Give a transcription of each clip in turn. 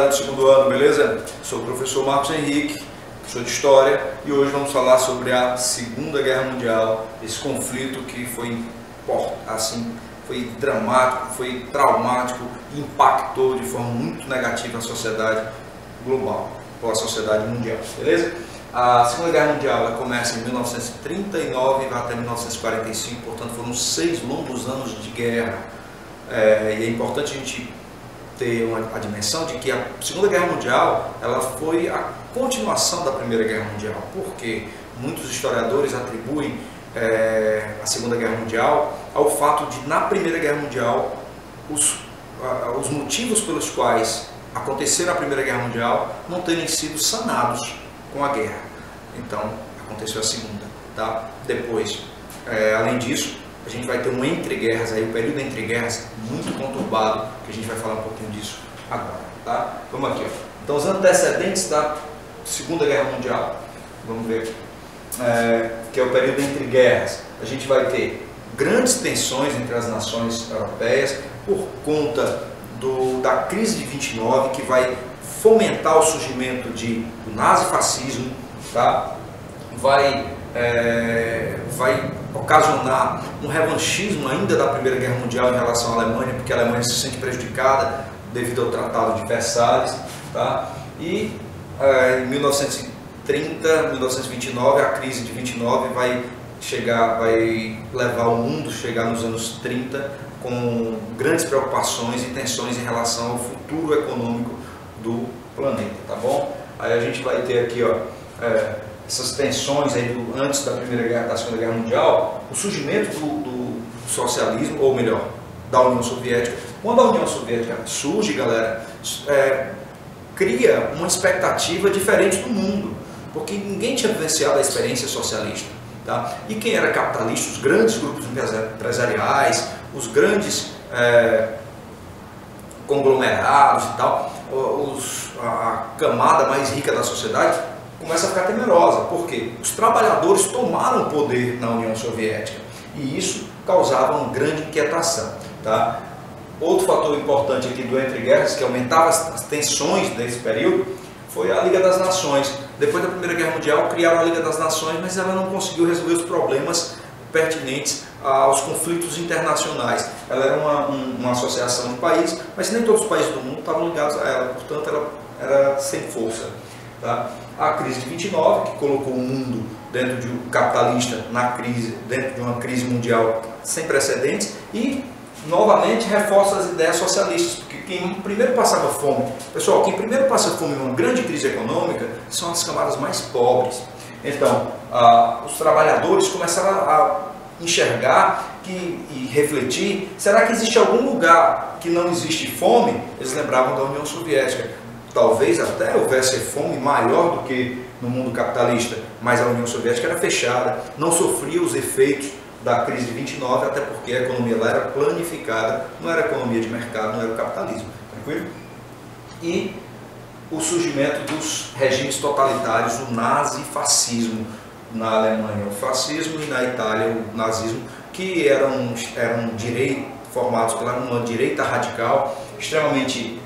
do segundo ano, beleza? Sou o professor Marcos Henrique, professor de História, e hoje vamos falar sobre a Segunda Guerra Mundial, esse conflito que foi dramático, foi traumático, impactou de forma muito negativa a sociedade global, ou a sociedade mundial, beleza? A Segunda Guerra Mundial ela começa em 1939 e vai até 1945, portanto foram 6 longos anos de guerra. E é importante a gente ter a dimensão de que a Segunda Guerra Mundial ela foi a continuação da Primeira Guerra Mundial, porque muitos historiadores atribuem a Segunda Guerra Mundial ao fato de, na Primeira Guerra Mundial, os motivos pelos quais aconteceram a Primeira Guerra Mundial não terem sido sanados com a guerra. Então, aconteceu a Segunda. Tá? Depois, além disso, a gente vai ter um entre-guerras, o período entre guerras muito conturbado, que a gente vai falar um pouquinho disso agora. Tá? Vamos aqui. Ó. Então, os antecedentes da Segunda Guerra Mundial, vamos ver, que é o período entre guerras. A gente vai ter grandes tensões entre as nações europeias por conta da crise de 29, que vai fomentar o surgimento do nazifascismo, tá? vai ocasionar um revanchismo ainda da Primeira Guerra Mundial em relação à Alemanha, porque a Alemanha se sente prejudicada devido ao Tratado de Versalhes, tá? E em 1930, 1929, a crise de 29 vai levar o mundo a chegar nos anos 30 com grandes preocupações e tensões em relação ao futuro econômico do planeta, tá bom? Aí a gente vai ter aqui, ó, essas tensões aí antes da Segunda Guerra Mundial, o surgimento do socialismo, ou melhor, da União Soviética. Quando a União Soviética surge, galera, cria uma expectativa diferente do mundo, porque ninguém tinha vivenciado a experiência socialista, tá? E quem era capitalista, os grandes grupos empresariais, os grandes conglomerados e tal, a camada mais rica da sociedade começa a ficar temerosa, porque os trabalhadores tomaram o poder na União Soviética e isso causava uma grande inquietação, tá? Outro fator importante aqui do entre guerras, que aumentava as tensões desse período, foi a Liga das Nações. Depois da Primeira Guerra Mundial criaram a Liga das Nações, mas ela não conseguiu resolver os problemas pertinentes aos conflitos internacionais. Ela era uma associação de países, mas nem todos os países do mundo estavam ligados a ela, portanto ela era sem força. Tá? A crise de 29, que colocou o mundo dentro de um capitalista dentro de uma crise mundial sem precedentes, e novamente reforça as ideias socialistas, porque quem primeiro passava fome, pessoal, quem primeiro passa fome em uma grande crise econômica são as camadas mais pobres. Então, os trabalhadores começaram a enxergar e refletir, será que existe algum lugar que não existe fome? Eles lembravam da União Soviética. Talvez até houvesse fome maior do que no mundo capitalista, mas a União Soviética era fechada, não sofria os efeitos da crise de 29, até porque a economia lá era planificada, não era economia de mercado, não era o capitalismo, tranquilo? E o surgimento dos regimes totalitários, o nazifascismo na Alemanha, o fascismo, e na Itália o nazismo, que eram formados por uma direita radical, extremamente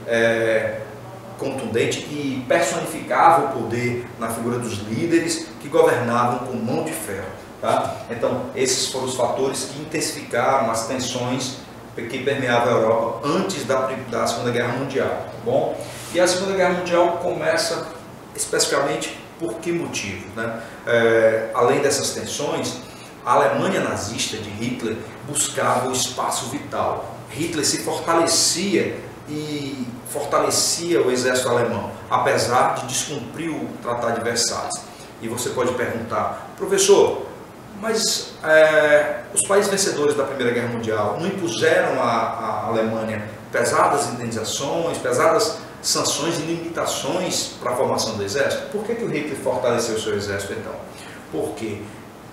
contundente, e personificava o poder na figura dos líderes que governavam com mão de ferro. Tá? Então, esses foram os fatores que intensificaram as tensões que permeavam a Europa antes da Segunda Guerra Mundial. Tá bom? E a Segunda Guerra Mundial começa especificamente por que motivo? Né? Além dessas tensões, a Alemanha nazista de Hitler buscava o espaço vital. Hitler se fortalecia e fortalecia o exército alemão, apesar de descumprir o Tratado de Versalhes. E você pode perguntar, professor, mas os países vencedores da Primeira Guerra Mundial não impuseram à Alemanha pesadas indenizações, pesadas sanções e limitações para a formação do exército? Por que o Hitler fortaleceu o seu exército então? Porque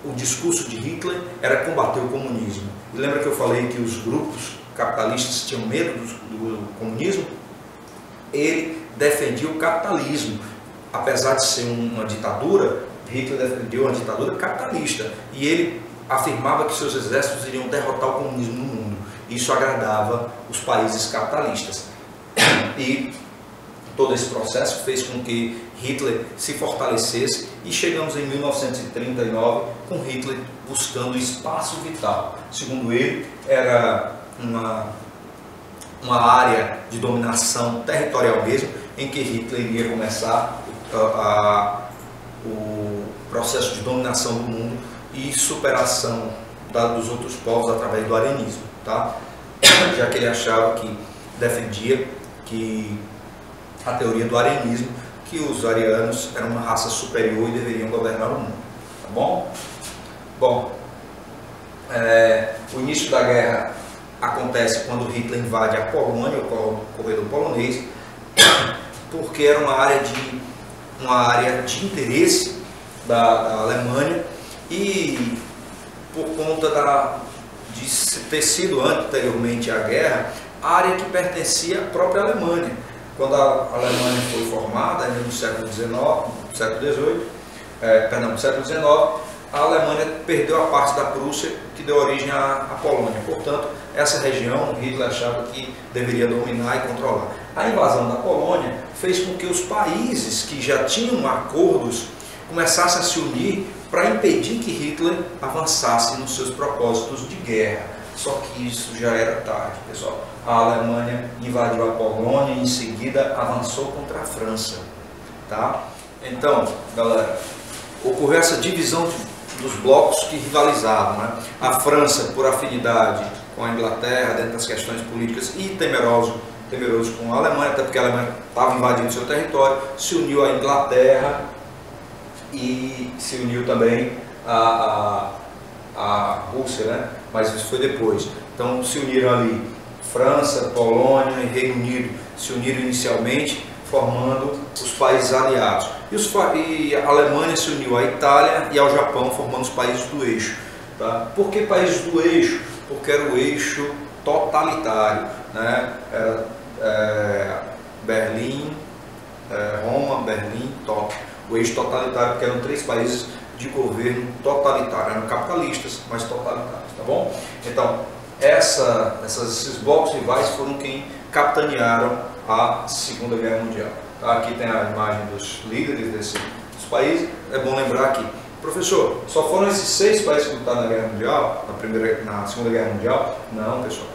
o discurso de Hitler era combater o comunismo. E lembra que eu falei que os grupos capitalistas tinham medo do comunismo? Ele defendia o capitalismo. Apesar de ser uma ditadura, Hitler defendeu uma ditadura capitalista. E ele afirmava que seus exércitos iriam derrotar o comunismo no mundo. Isso agradava os países capitalistas. E todo esse processo fez com que Hitler se fortalecesse e chegamos em 1939 com Hitler buscando espaço vital. Segundo ele, era uma área de dominação territorial mesmo, em que Hitler iria começar o processo de dominação do mundo e superação dos outros povos através do arianismo, tá? Já que ele achava que defendia que a teoria do arianismo, que os arianos eram uma raça superior e deveriam governar o mundo, tá bom? Bom, o início da guerra acontece quando Hitler invade a Polônia, o corredor polonês, porque era uma área de interesse da Alemanha e por conta de ter sido anteriormente à guerra, a área que pertencia à própria Alemanha. Quando a Alemanha foi formada, no século XIX, a Alemanha perdeu a parte da Prússia que deu origem à Polônia. Portanto, essa região Hitler achava que deveria dominar e controlar. A invasão da Polônia fez com que os países que já tinham acordos começassem a se unir para impedir que Hitler avançasse nos seus propósitos de guerra. Só que isso já era tarde, pessoal. A Alemanha invadiu a Polônia e em seguida avançou contra a França, tá? Então, galera, ocorreu essa divisão dos blocos que rivalizavam, né? A França, por afinidade com a Inglaterra, dentro das questões políticas, e temeroso com a Alemanha, até porque a Alemanha estava invadindo seu território, se uniu à Inglaterra e se uniu também à Rússia, né? Mas isso foi depois. Então se uniram ali França, Polônia e Reino Unido, se uniram inicialmente, formando os países aliados. E a Alemanha se uniu à Itália e ao Japão, formando os países do eixo. Tá? Por que países do eixo? Porque era o eixo totalitário, né? Berlim, Roma, Berlim, Tóquio. O eixo totalitário, porque eram 3 países de governo totalitário, eram capitalistas, mas totalitários, tá bom? Então, esses blocos rivais foram quem capitanearam a Segunda Guerra Mundial. Tá? Aqui tem a imagem dos líderes dos países. É bom lembrar que, professor, só foram esses 6 países que lutaram na Guerra Mundial, na Segunda Guerra Mundial? Não, pessoal.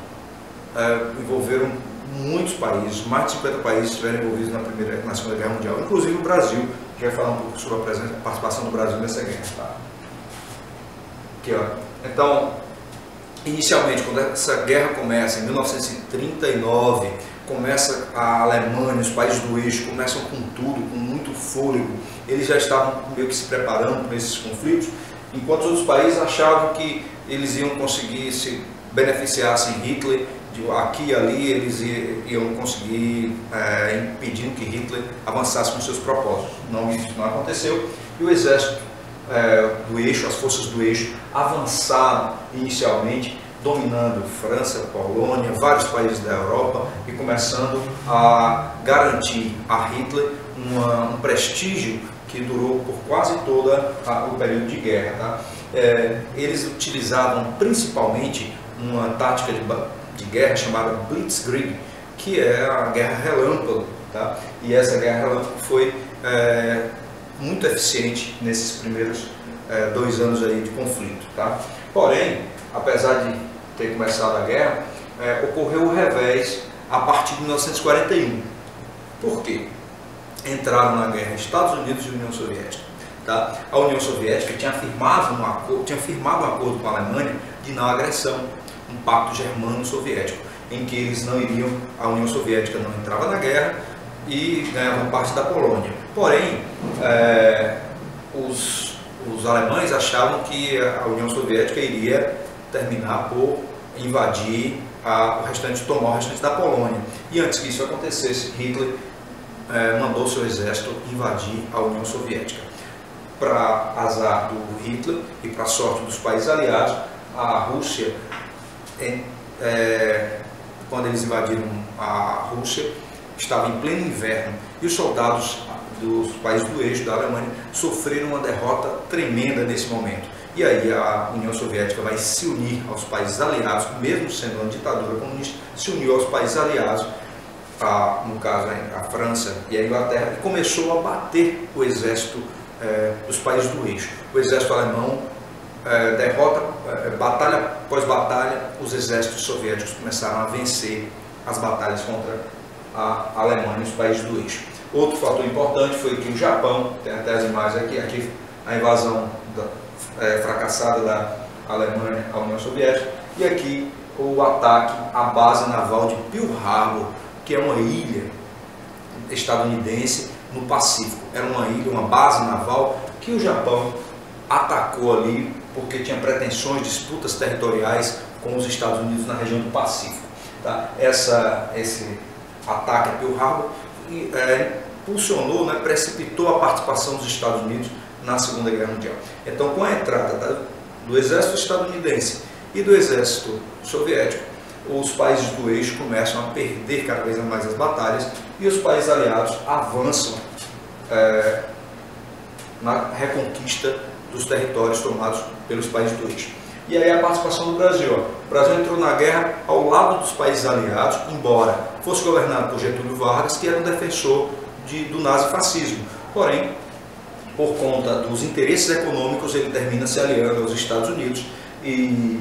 Envolveram muitos países, mais de 50 países estiveram envolvidos na Segunda Guerra Mundial, inclusive o Brasil. Já vai falar um pouco sobre a participação do Brasil nessa guerra. Tá? Aqui, ó. Então, inicialmente, quando essa guerra começa, em 1939, começa a Alemanha, os países do eixo começam com tudo, com muito fôlego. Eles já estavam meio que se preparando para esses conflitos, enquanto os outros países achavam que eles iam conseguir se beneficiar sem Hitler. Aqui e ali eles iam conseguir impedindo que Hitler avançasse com seus propósitos. Isso não aconteceu e o exército do eixo, as forças do eixo avançaram inicialmente, dominando França, Polônia, vários países da Europa e começando a garantir a Hitler um prestígio que durou por quase todo o período de guerra. Tá? Eles utilizavam principalmente uma tática de guerra chamada Blitzkrieg, que é a guerra relâmpago, tá? E essa guerra relâmpago foi muito eficiente nesses primeiros 2 anos aí de conflito, tá? Porém, apesar de ter começado a guerra, ocorreu o revés a partir de 1941. Por quê? Entraram na guerra Estados Unidos e União Soviética. Tá? A União Soviética tinha firmado um acordo com a Alemanha de não agressão, um pacto germano-soviético, em que eles não iriam, a União Soviética não entrava na guerra e ganhavam parte da Polônia. Porém, os alemães achavam que a União Soviética iria terminar por invadir tomar o restante da Polônia. E antes que isso acontecesse, Hitler mandou seu exército invadir a União Soviética. Para azar do Hitler e para sorte dos países aliados, a Rússia, quando eles invadiram a Rússia, estava em pleno inverno e os soldados dos países do eixo da Alemanha sofreram uma derrota tremenda nesse momento. E aí a União Soviética vai se unir aos países aliados, mesmo sendo uma ditadura comunista, se uniu aos países aliados no caso a França e a Inglaterra, e começou a bater o exército dos países do eixo. O exército alemão derrota, batalha após batalha, os exércitos soviéticos começaram a vencer as batalhas contra a Alemanha e os países do eixo. Outro fator importante foi que o Japão, tem até as imagens aqui a invasão fracassada da Alemanha à União Soviética, e aqui o ataque à base naval de Pearl Harbor, que é uma ilha estadunidense no Pacífico. Era uma ilha, uma base naval que o Japão atacou ali porque tinha pretensões, disputas territoriais com os Estados Unidos na região do Pacífico. Tá? Esse ataque a Pearl Harbor impulsionou, precipitou a participação dos Estados Unidos na Segunda Guerra Mundial. Então, com a entrada do exército estadunidense e do exército soviético, os países do eixo começam a perder cada vez mais as batalhas e os países aliados avançam na reconquista dos territórios tomados pelos países do eixo. E aí a participação do Brasil. O Brasil entrou na guerra ao lado dos países aliados, embora fosse governado por Getúlio Vargas, que era um defensor do nazifascismo. Porém, por conta dos interesses econômicos, ele termina se aliando aos Estados Unidos e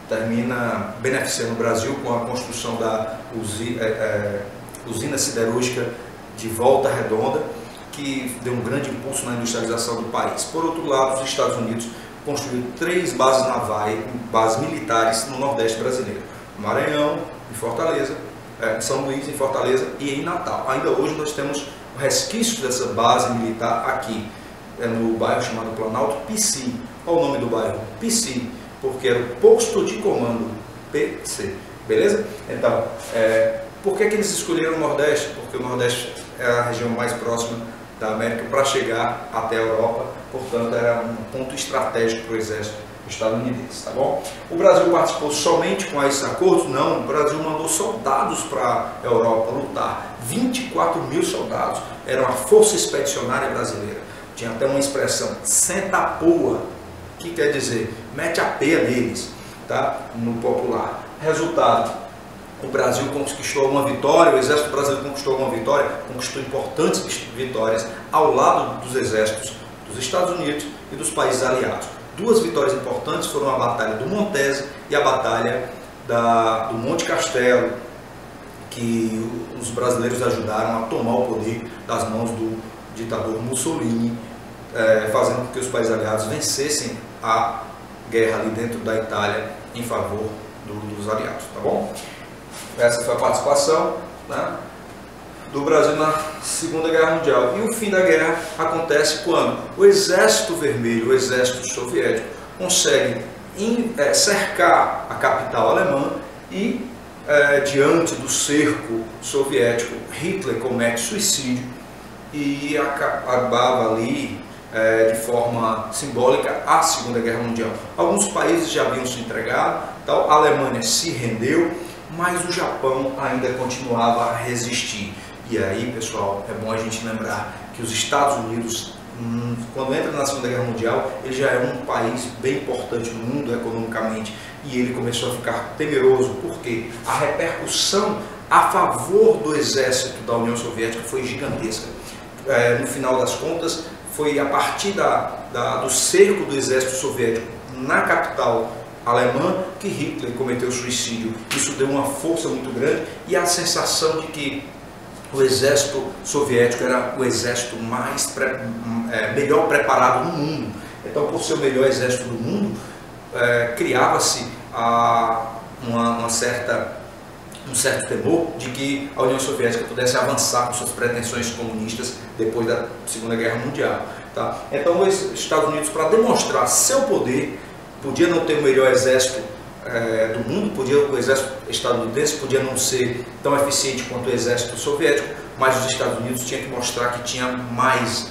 termina beneficiando o Brasil com a construção da usina siderúrgica de Volta Redonda, que deu um grande impulso na industrialização do país. Por outro lado, os Estados Unidos construiu 3 bases navais, bases militares no Nordeste brasileiro: Maranhão, em Fortaleza, São Luís, em Fortaleza e em Natal. Ainda hoje nós temos o resquício dessa base militar aqui, no bairro chamado Planalto PC. Qual o nome do bairro? PC, porque era o posto de comando PC, beleza? Então, por que eles escolheram o Nordeste? Porque o Nordeste é a região mais próxima da América para chegar até a Europa, portanto era um ponto estratégico para o exército estadunidense, tá bom? O Brasil participou somente com esses acordos? Não, o Brasil mandou soldados para a Europa lutar, 24 mil soldados, era uma força expedicionária brasileira. Tinha até uma expressão, senta a poa, que quer dizer, mete a peia neles, tá? No popular. Resultado, o Brasil conquistou uma vitória, o exército brasileiro conquistou uma vitória, conquistou importantes vitórias ao lado dos exércitos dos Estados Unidos e dos países aliados. 2 vitórias importantes foram a Batalha do Montese e a Batalha do Monte Castelo, que os brasileiros ajudaram a tomar o poder das mãos do ditador Mussolini, fazendo com que os países aliados vencessem a guerra ali dentro da Itália em favor dos aliados, tá bom? Essa foi a participação, do Brasil na Segunda Guerra Mundial. E o fim da guerra acontece quando o Exército Vermelho, o Exército Soviético, consegue cercar a capital alemã e, diante do cerco soviético, Hitler comete suicídio e acabava ali, de forma simbólica, a Segunda Guerra Mundial. Alguns países já haviam se entregado, então a Alemanha se rendeu, mas o Japão ainda continuava a resistir. E aí, pessoal, é bom a gente lembrar que os Estados Unidos, quando entra na Segunda Guerra Mundial, ele já é um país bem importante no mundo economicamente, e ele começou a ficar temeroso, porque a repercussão a favor do exército da União Soviética foi gigantesca. No final das contas, foi a partir do cerco do exército soviético na capital alemã que Hitler cometeu suicídio. Isso deu uma força muito grande e a sensação de que o exército soviético era o exército melhor preparado no mundo. Então, por ser o melhor exército do mundo, criava-se um certo temor de que a União Soviética pudesse avançar com suas pretensões comunistas depois da Segunda Guerra Mundial. Tá? Então, os Estados Unidos, para demonstrar seu poder, podia não ter o melhor exército do mundo, o exército estadunidense podia não ser tão eficiente quanto o exército soviético, mas os Estados Unidos tinham que mostrar que tinha mais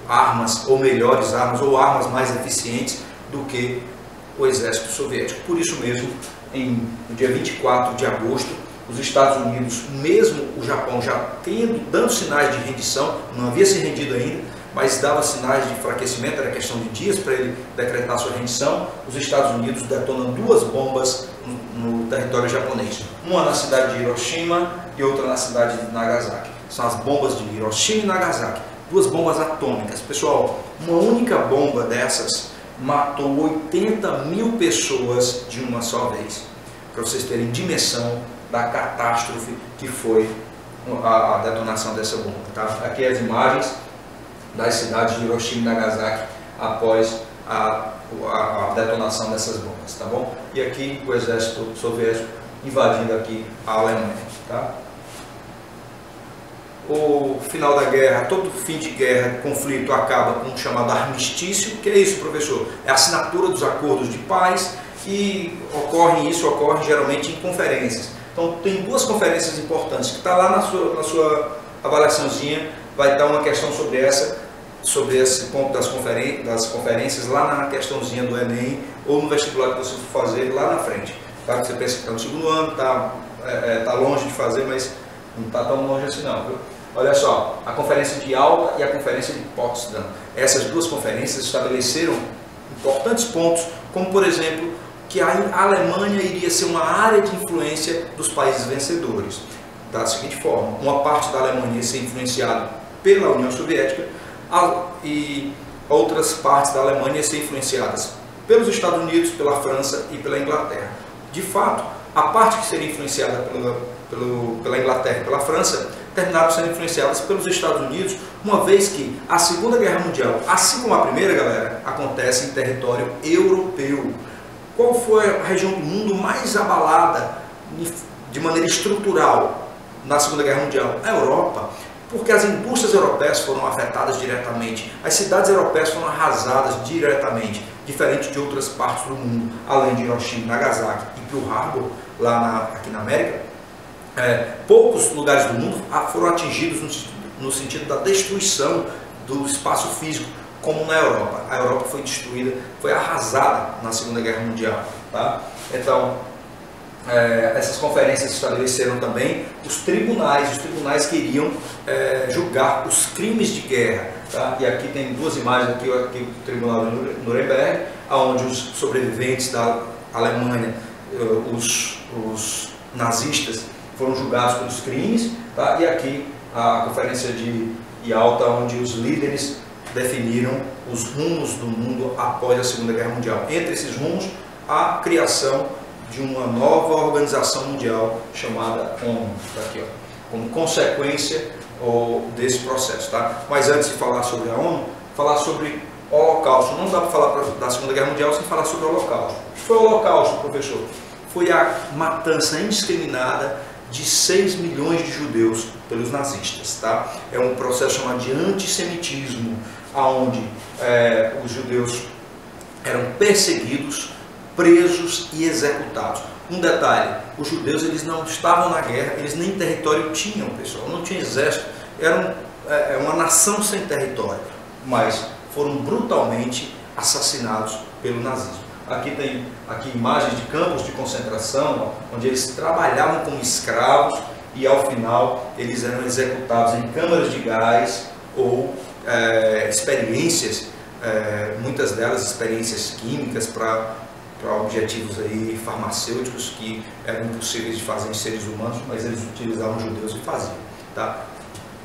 armas, ou melhores armas, ou armas mais eficientes do que o exército soviético. Por isso mesmo, no dia 24 de agosto, os Estados Unidos, mesmo o Japão já dando sinais de rendição, não havia se rendido ainda, mas dava sinais de enfraquecimento, era questão de dias para ele decretar sua rendição, os Estados Unidos detonam 2 bombas no território japonês. Uma na cidade de Hiroshima e outra na cidade de Nagasaki. São as bombas de Hiroshima e Nagasaki, duas bombas atômicas. Pessoal, uma única bomba dessas matou 80 mil pessoas de uma só vez, para vocês terem dimensão da catástrofe que foi a detonação dessa bomba. Tá? Aqui as imagens das cidades de Hiroshima e Nagasaki após a detonação dessas bombas, tá bom? E aqui o exército soviético invadindo aqui a Alemanha, tá? O final da guerra, todo fim de guerra, conflito acaba com o chamado armistício. Que é isso, professor? É a assinatura dos acordos de paz e isso ocorre geralmente em conferências. Então tem duas conferências importantes que está lá na sua avaliaçãozinha, vai estar uma questão sobre esse ponto das conferências lá na questãozinha do Enem ou no vestibular que você for fazer lá na frente. Tá? Você pensa que está no segundo ano, está longe de fazer, mas não está tão longe assim não, viu? Olha só, a conferência de Yalta e a conferência de Potsdam. Essas duas conferências estabeleceram importantes pontos, como por exemplo, que a Alemanha iria ser uma área de influência dos países vencedores. Da seguinte forma, uma parte da Alemanha ia ser influenciada pela União Soviética e outras partes da Alemanha iam ser influenciadas pelos Estados Unidos, pela França e pela Inglaterra. De fato, a parte que seria influenciada pela Inglaterra e pela França terminaram sendo influenciadas pelos Estados Unidos, uma vez que a Segunda Guerra Mundial, assim como a Primeira, galera, acontece em território europeu. Qual foi a região do mundo mais abalada de maneira estrutural na Segunda Guerra Mundial? A Europa, porque as indústrias europeias foram afetadas diretamente, as cidades europeias foram arrasadas diretamente, diferente de outras partes do mundo, além de Hiroshima, Nagasaki e Pearl Harbor, aqui na América. Poucos lugares do mundo foram atingidos no sentido da destruição do espaço físico, como na Europa. A Europa foi destruída, foi arrasada na Segunda Guerra Mundial. Tá? Então, essas conferências estabeleceram também os tribunais queriam julgar os crimes de guerra. Tá? E aqui tem duas imagens, aqui o Tribunal de Nuremberg, onde os sobreviventes da Alemanha, os nazistas, foram julgados pelos crimes, tá? E aqui a conferência de Yalta, onde os líderes definiram os rumos do mundo após a Segunda Guerra Mundial. Entre esses rumos, a criação de uma nova organização mundial chamada ONU, tá aqui, ó, como consequência desse processo. Tá? Mas antes de falar sobre a ONU, falar sobre o Holocausto. Não dá para falar da Segunda Guerra Mundial sem falar sobre o Holocausto. O que foi o Holocausto, professor? Foi a matança indiscriminada de 6 milhões de judeus pelos nazistas. Tá? É um processo chamado de antissemitismo, onde os judeus eram perseguidos, presos e executados. Um detalhe, os judeus eles não estavam na guerra, eles nem território tinham, pessoal, não tinha exército, eram uma nação sem território, mas foram brutalmente assassinados pelo nazismo. Aqui tem imagens de campos de concentração, onde eles trabalhavam como escravos e ao final eles eram executados em câmaras de gás ou experiências, muitas delas experiências químicas para objetivos aí farmacêuticos que eram impossíveis de fazer em seres humanos, mas eles utilizavam judeus e faziam. Tá?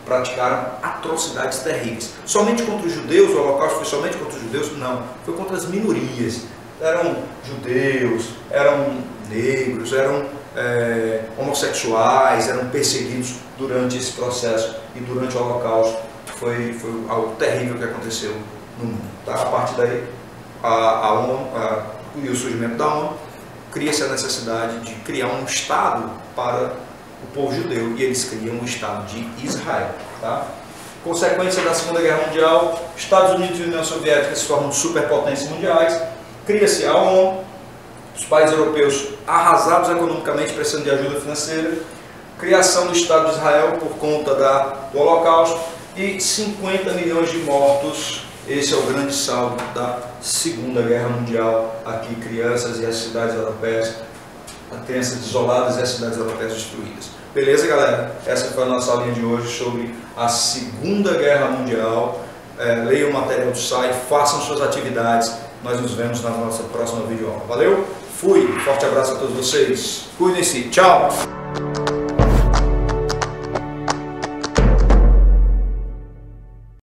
Praticaram atrocidades terríveis. Somente contra os judeus, o Holocausto foi somente contra os judeus? Não, foi contra as minorias. Eram judeus, eram negros, eram homossexuais, eram perseguidos durante esse processo e durante o Holocausto. Foi algo terrível que aconteceu no mundo. Tá? A partir daí, a ONU e o surgimento da ONU, cria-se a necessidade de criar um Estado para o povo judeu, e eles criam o Estado de Israel. Tá? Consequência da Segunda Guerra Mundial, Estados Unidos e União Soviética se tornam superpotências mundiais, cria-se a ONU, os países europeus arrasados economicamente, precisando de ajuda financeira, criação do Estado de Israel por conta do Holocausto e 50 milhões de mortos. Esse é o grande saldo da Segunda Guerra Mundial. Aqui crianças e as cidades europeias, crianças isoladas e as cidades europeias destruídas. Beleza, galera? Essa foi a nossa aulinha de hoje sobre a Segunda Guerra Mundial. Leiam o material do site, façam suas atividades. Nós nos vemos na nossa próxima videoaula. Valeu? Fui! Forte abraço a todos vocês. Cuidem-se. Tchau!